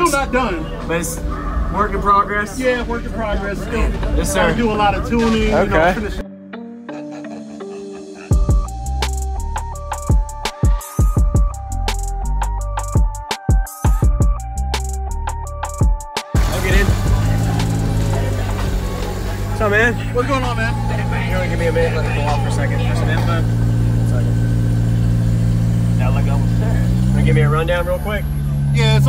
Still not done. But it's work in progress? Yeah, work in progress. Still, yes, sir. I do a lot of tuning. Okay. You know, What's up, man? What's going on, man? You want to give me a minute? Let it cool off for a second. For some info. Now let go. Want to give me a rundown real quick? Yeah, it's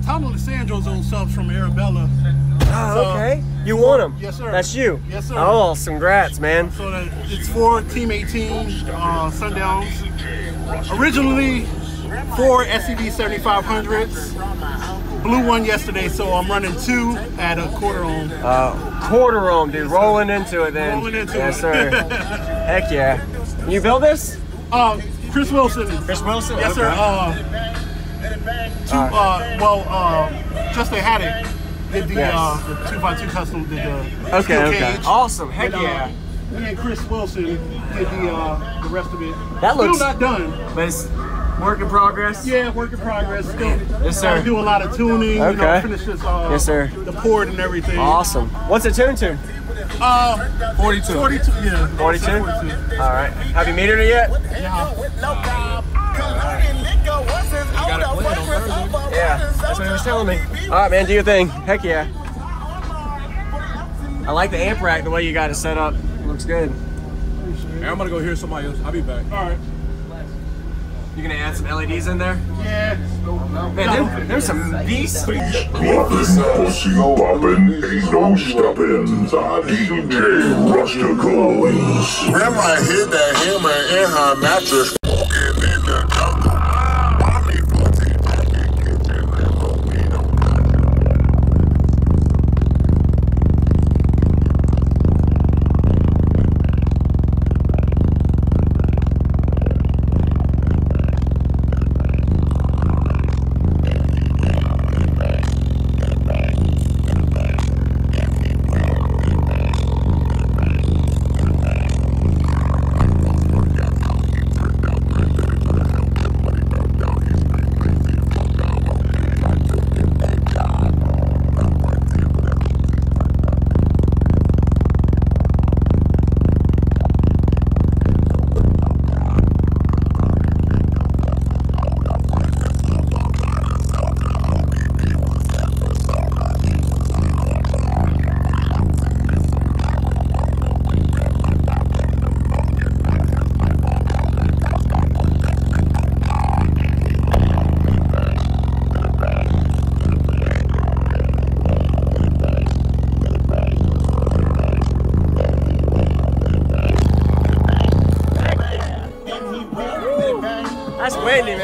Tom Alessandro's old subs from Airbella. Oh, okay. You want them? Yes, sir. That's you? Yes, sir. Oh, congrats, man. So it's for Team 18 Sundowns. Originally 4 SCV 7500s. Blew one yesterday, so I'm running 2 at a quarter ohm. Quarter ohm, dude. Rolling into it then. Rolling into it. Yes, sir. Heck yeah. You build this? Chris Wilson. Chris Wilson? Yes, okay. Sir. Just they had it. Did the 2x2 custom. Did the okay. cage. Awesome. Heck yeah. Me and Chris Wilson did the rest of it. That looks still not done. But it's work in progress? Yeah, work in progress. Still, yes, sir. I do a lot of tuning. Okay. You know, finish this. Yes, sir. The port and everything. Awesome. What's it tuned to? 42. 42. Yeah. 42. All right. Have you metered it yet? Yeah. Yeah, that's what he was telling me. All right, man, do your thing. Heck yeah. I like the amp rack, the way you got it set up. It looks good. Hey, I'm gonna go hear somebody else. I'll be back. All right. You gonna add some LEDs in there? Yeah. Man, there's some beasts. Pussy poppin', ain't no stoppin'. DJ Rusticles. Grandma hit that hammer in her mattress. Walking in the jungle. Mommy pussy back in kitchen and hope me don't.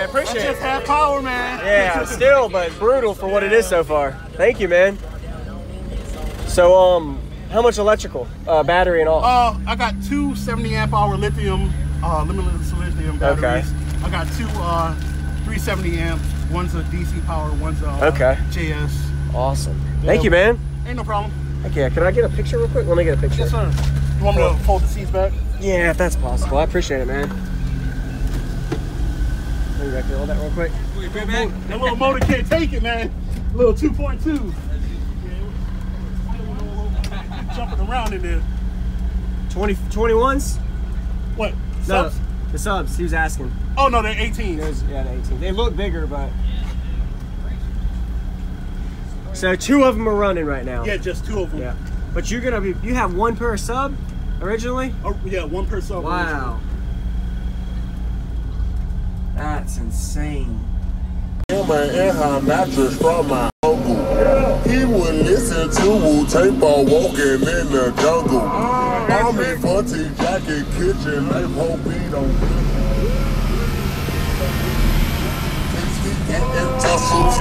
Appreciate it. Just half power, man. Yeah, still, but brutal for what it is so far. Thank you, man. So, how much electrical, battery and all? I got 2 70 amp hour lithium, limitless lithium batteries. Okay. I got 2 370 amps. One's a DC power, one's a JS. Awesome. Thank you, man. Ain't no problem. Heck yeah. Can I get a picture real quick? Let me get a picture. Yes, sir. You want me to fold the seats back? Yeah, if that's possible. I appreciate it, man. Maybe I can hold that real quick. That little motor can't take it, man. A little 2.2. Jumping around in there. 21s? What? No, Subs? the subs. He was asking. Oh no, they're 18. Yeah, they're 18. They look bigger, but. So 2 of them are running right now. Yeah, just 2 of them. Yeah. But you're gonna be. You have 1 per sub originally? Oh yeah, 1 per sub. Wow. That's insane. Hammer in her mattress from my uncle. He would listen to Wu-Tang while walking in the jungle. Army 40 jacket, kitchen, life, hope he don't. Getting tussles.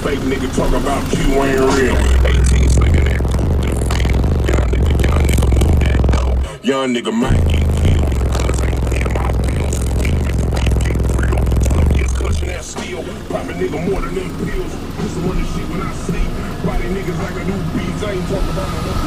Fake nigga talk about you ain't real. 18 slinging that young nigga move that dope. Young nigga might get killed because ain't paying my bills. Get real, get cushion that steel. Pop a nigga more than them pills. This is one of the shit when I sleep. Body niggas like a new beats. I ain't talking about no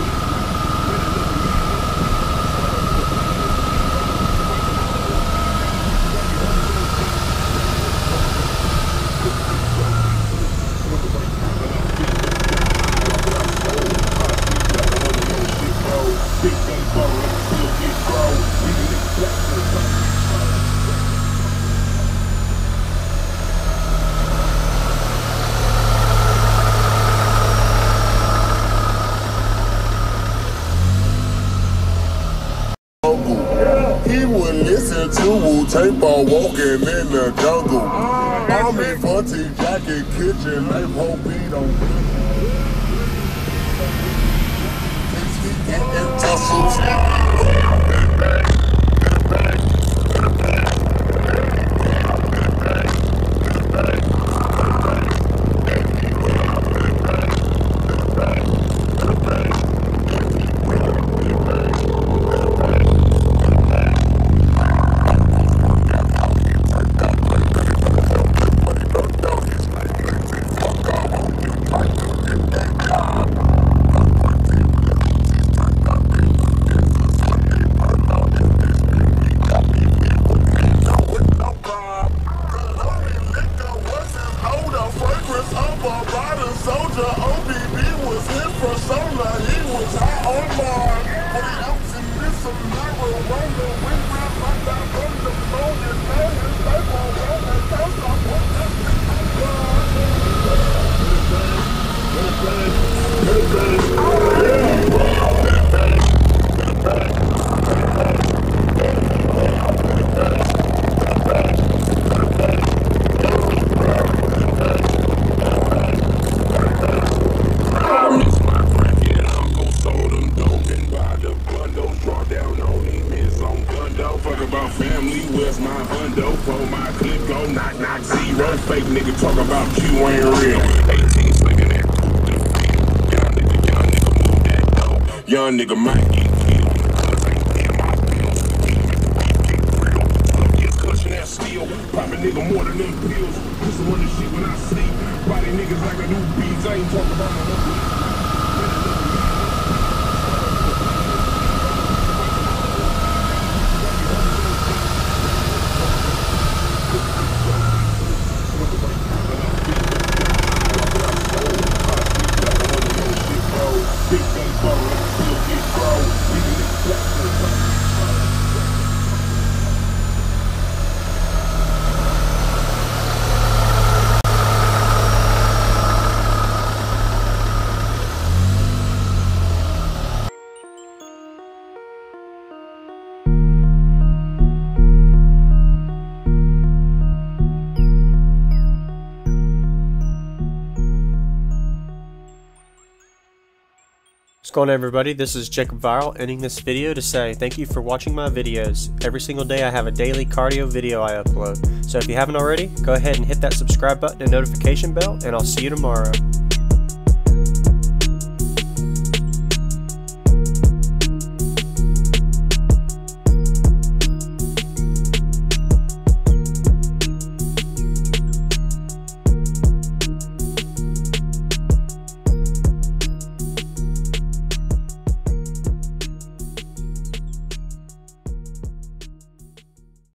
tape on walking in the jungle. Army funty jacket, kitchen, they won't be on. Getting tussles. Fake nigga talk about you ain't real. 18 slinging that young nigga move that dope. Young nigga might get killed because ain't paying my bills. Get real, get cushion that steel. Pop a nigga more than them pills. This is one of the shit when I sleep. Body niggas like a new beats. I ain't talking about no What's going on, everybody? This is Jacob Viral, ending this video to say thank you for watching my videos. Every single day I have a daily cardio video I upload. So if you haven't already, go ahead and hit that subscribe button and notification bell, and I'll see you tomorrow.